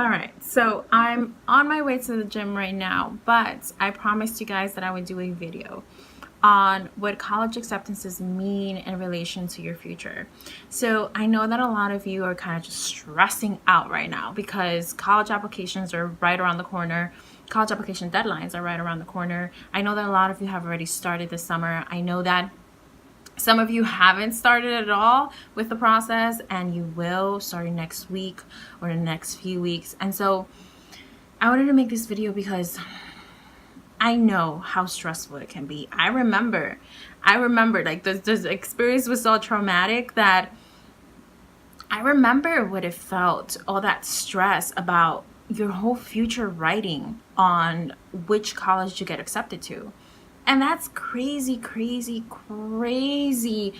All right, so I'm on my way to the gym right now, but I promised you guys that I would do a video on what college acceptances mean in relation to your future. So I know that a lot of you are kind of just stressing out right now because college applications are right around the corner. College application deadlines are right around the corner. I know that a lot of you have already started this summer. I know that some of you haven't started at all with the process, and you will starting next week or the next few weeks. And so I wanted to make this video because I know how stressful it can be. I remember like this experience was so traumatic that I remember what it felt, all that stress about your whole future writing on which college you get accepted to. And that's crazy, crazy, crazy,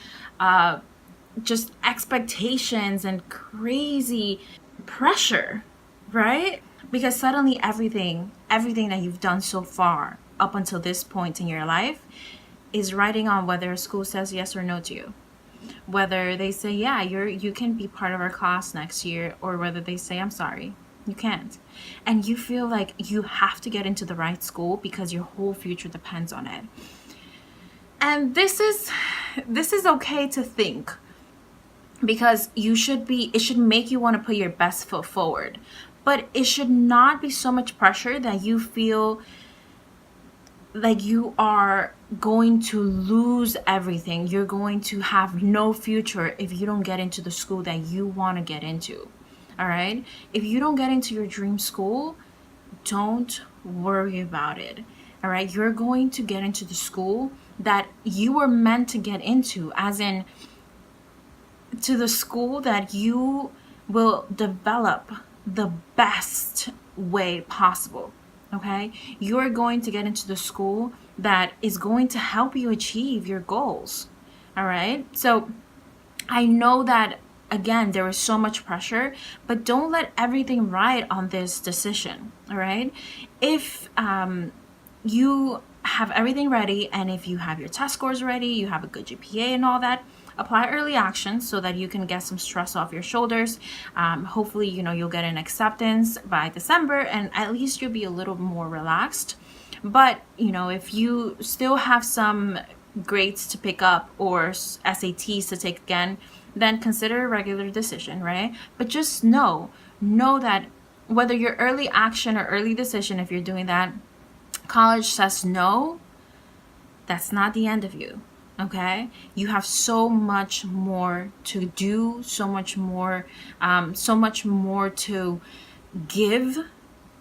just expectations and crazy pressure, right? Because suddenly everything that you've done so far up until this point in your life is riding on whether a school says yes or no to you. Whether they say, yeah, you can be part of our class next year, or whether they say, I'm sorry, you can't. And you feel like you have to get into the right school because your whole future depends on it. And this is okay to think, because it should make you want to put your best foot forward. But it should not be so much pressure that you feel like you are going to lose everything. You're going to have no future if you don't get into the school that you want to get into. All right? If you don't get into your dream school, don't worry about it. All right? You're going to get into the school that you were meant to get into, as in to the school that you will develop the best way possible. Okay? You're going to get into the school that is going to help you achieve your goals. All right? So I know that, again, there is so much pressure, but don't let everything ride on this decision. All right? If you have everything ready, and if you have your test scores ready, you have a good GPA and all that, apply early action so that you can get some stress off your shoulders. Hopefully, you'll get an acceptance by December, and at least you'll be a little more relaxed. But, if you still have some grades to pick up or SATs to take again, then consider a regular decision, right? But just know that whether you're early action or early decision, if you're doing that, college says no, that's not the end of you. Okay, you have so much more to do, so much more to give.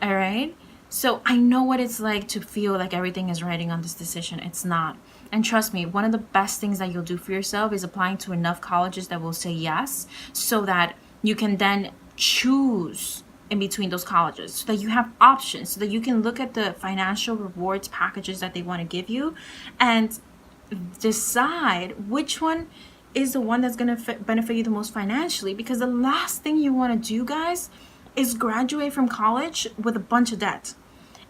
All right, so I know what it's like to feel like everything is riding on this decision. It's not. And trust me, one of the best things that you'll do for yourself is applying to enough colleges that will say yes, so that you can then choose in between those colleges, so that you have options, so that you can look at the financial rewards packages that they want to give you and decide which one is the one that's going to benefit you the most financially. Because the last thing you want to do, guys, is graduate from college with a bunch of debt.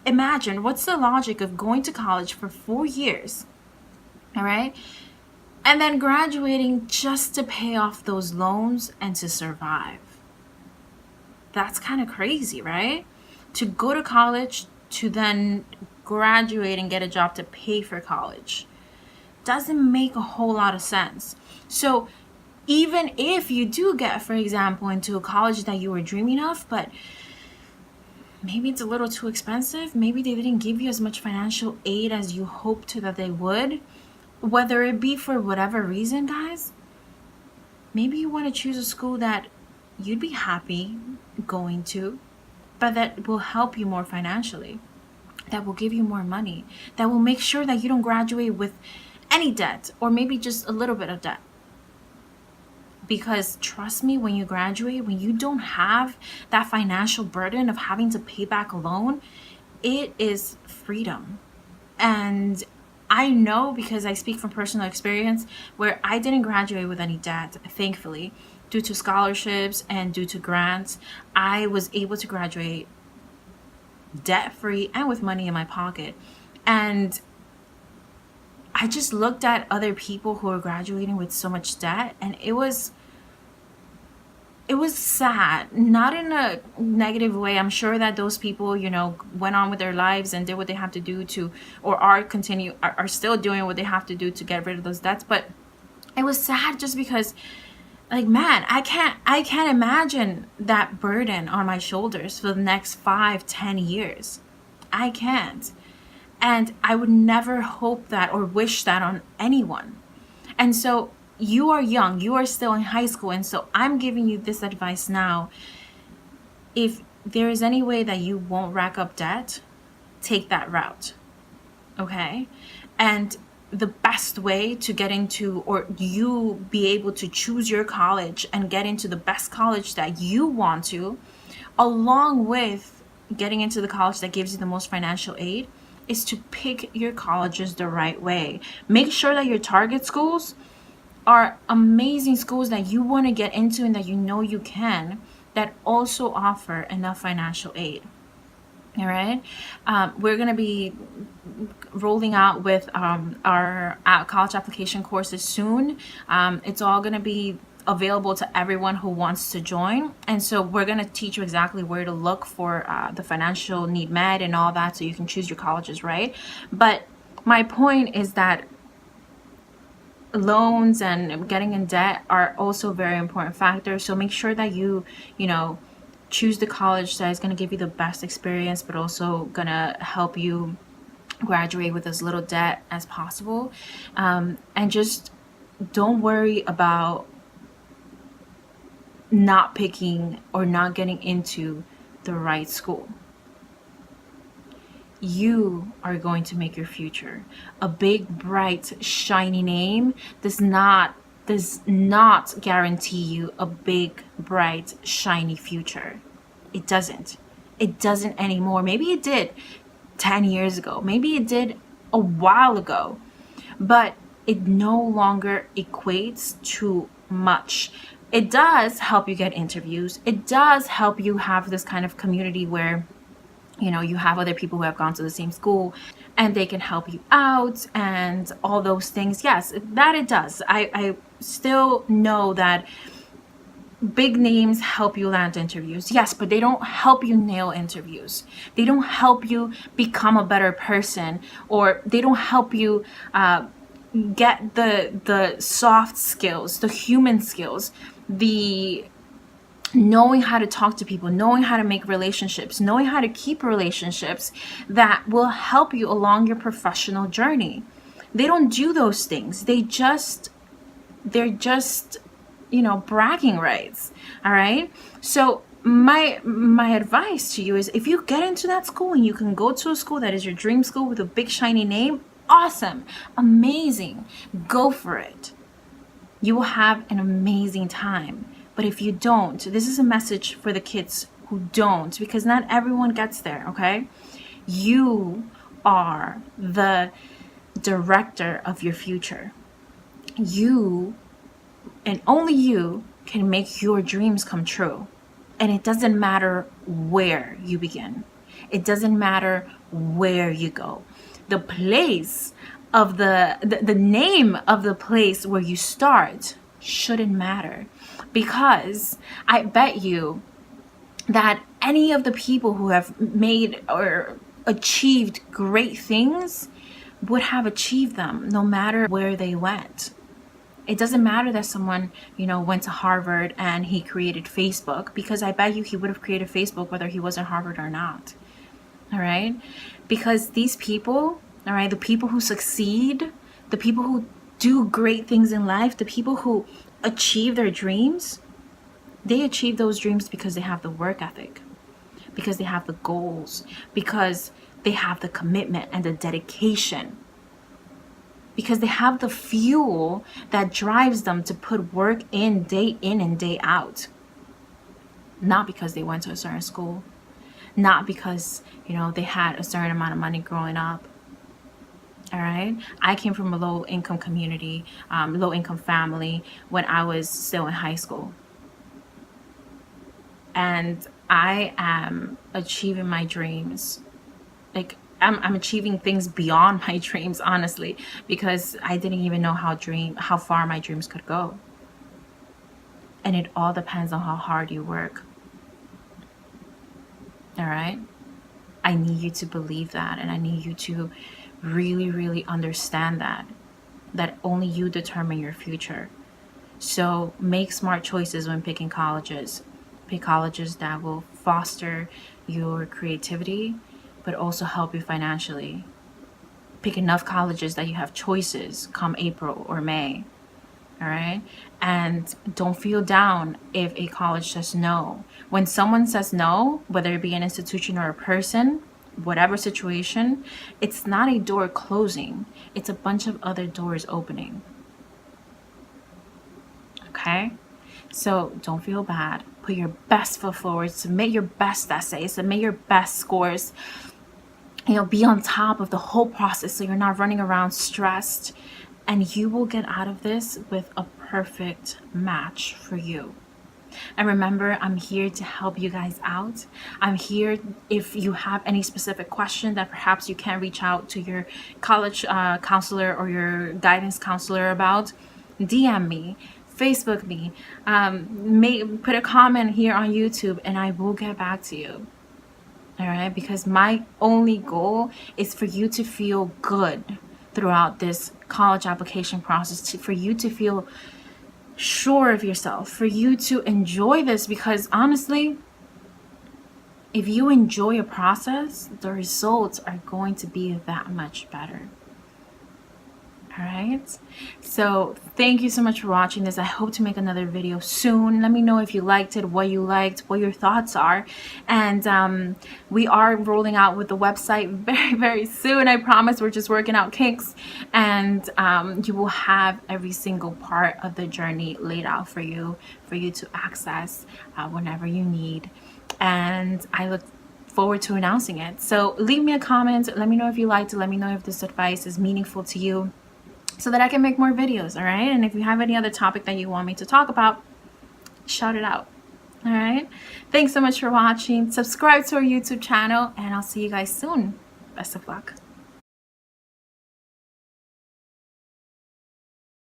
Imagine, what's the logic of going to college for 4 years, all right, and then graduating just to pay off those loans and to survive? That's kind of crazy, right? To go to college to then graduate and get a job to pay for college doesn't make a whole lot of sense. So even if you do get, for example, into a college that you were dreaming of, but maybe it's a little too expensive, maybe they didn't give you as much financial aid as you hoped that they would, whether it be for whatever reason, guys, maybe you want to choose a school that you'd be happy going to, but that will help you more financially, that will give you more money, that will make sure that you don't graduate with any debt, or maybe just a little bit of debt. Because trust me, when you graduate, when you don't have that financial burden of having to pay back a loan, it is freedom. And I know, because I speak from personal experience, where I didn't graduate with any debt, thankfully. Due to scholarships and due to grants, I was able to graduate debt-free and with money in my pocket. And I just looked at other people who were graduating with so much debt, and it was it was sad, not in a negative way. I'm sure that those people, you know, went on with their lives and did what they have to do to, or are still doing what they have to do to get rid of those debts. But it was sad just because, like, man, I can't imagine that burden on my shoulders for the next 5-10 years. I can't. And I would never hope that or wish that on anyone. And so you are young, you are still in high school. And so I'm giving you this advice now. If there is any way that you won't rack up debt, take that route. Okay? And the best way to get into, or you be able to choose your college and get into the best college that you want to, along with getting into the college that gives you the most financial aid, is to pick your colleges the right way. Make sure that your target schools are amazing schools that you want to get into and that you know you can, that also offer enough financial aid. All right. We're going to be rolling out with our college application courses soon. It's all going to be available to everyone who wants to join. And so we're going to teach you exactly where to look for the financial need met and all that, so you can choose your colleges, right? But my point is that loans and getting in debt are also very important factors. So make sure that you know, choose the college that is going to give you the best experience, but also going to help you graduate with as little debt as possible. And just don't worry about not picking or not getting into the right school. You are going to make your future. A big, bright, shiny name does not guarantee you a big, bright, shiny future. It doesn't. It doesn't anymore. Maybe it did 10 years ago. Maybe it did a while ago. But it no longer equates to much. It does help you get interviews. It does help you have this kind of community where, you know, you have other people who have gone to the same school and they can help you out and all those things. Yes, that it does. I still know that big names help you land interviews. Yes, but they don't help you nail interviews. They don't help you become a better person, or they don't help you get the soft skills, the human skills, the knowing how to talk to people, knowing how to make relationships, knowing how to keep relationships that will help you along your professional journey. They don't do those things. They're just, you know, bragging rights. All right. So my advice to you is, if you get into that school and you can go to a school that is your dream school with a big shiny name, awesome, amazing, go for it. You will have an amazing time. But if you don't, this is a message for the kids who don't, because not everyone gets there, okay? You are the director of your future. You, and only you, can make your dreams come true. And it doesn't matter where you begin. It doesn't matter where you go. The place of the name of the place where you start shouldn't matter, because I bet you that any of the people who have made or achieved great things would have achieved them no matter where they went. It doesn't matter that someone, you know, went to Harvard and he created Facebook, because I bet you he would have created Facebook whether he was in Harvard or not. All right? Because these people, all right, the people who succeed, the people who do great things in life, the people who achieve their dreams, they achieve those dreams because they have the work ethic, because they have the goals, because they have the commitment and the dedication, because they have the fuel that drives them to put work in and day out. Not because they went to a certain school, not because, you know, they had a certain amount of money growing up. All right. I came from a low income community, low income family when I was still in high school. And I am achieving my dreams. Like, I'm achieving things beyond my dreams, honestly, because I didn't even know how far my dreams could go. And it all depends on how hard you work. All right? I need you to believe that, and I need you to really, really understand that only you determine your future. So make smart choices when picking colleges. Pick colleges that will foster your creativity, but also help you financially. Pick enough colleges that you have choices come April or May. All right. And don't feel down if a college says no. When someone says no, whether it be an institution or a person, whatever situation, it's not a door closing, it's a bunch of other doors opening. Okay. So don't feel bad. Put your best foot forward. Submit your best essays. Submit your best scores. Be on top of the whole process so you're not running around stressed. And you will get out of this with a perfect match for you. And remember, I'm here to help you guys out. I'm here if you have any specific question that perhaps you can't reach out to your college counselor or your guidance counselor about, DM me, Facebook me, put a comment here on YouTube, and I will get back to you. All right? Because my only goal is for you to feel good throughout this college application process, for you to feel sure of yourself, for you to enjoy this, because honestly, if you enjoy a process, the results are going to be that much better. All right, so thank you so much for watching this. I hope to make another video soon. Let me know if you liked it, what you liked, what your thoughts are. And we are rolling out with the website very, very soon. I promise. We're just working out kinks, and you will have every single part of the journey laid out for you to access whenever you need. And I look forward to announcing it. So leave me a comment. Let me know if you liked it. Let me know if this advice is meaningful to you, so that I can make more videos. All right. And if you have any other topic that you want me to talk about, shout it out. All right. Thanks so much for watching. Subscribe to our YouTube channel, and I'll see you guys soon. Best of luck.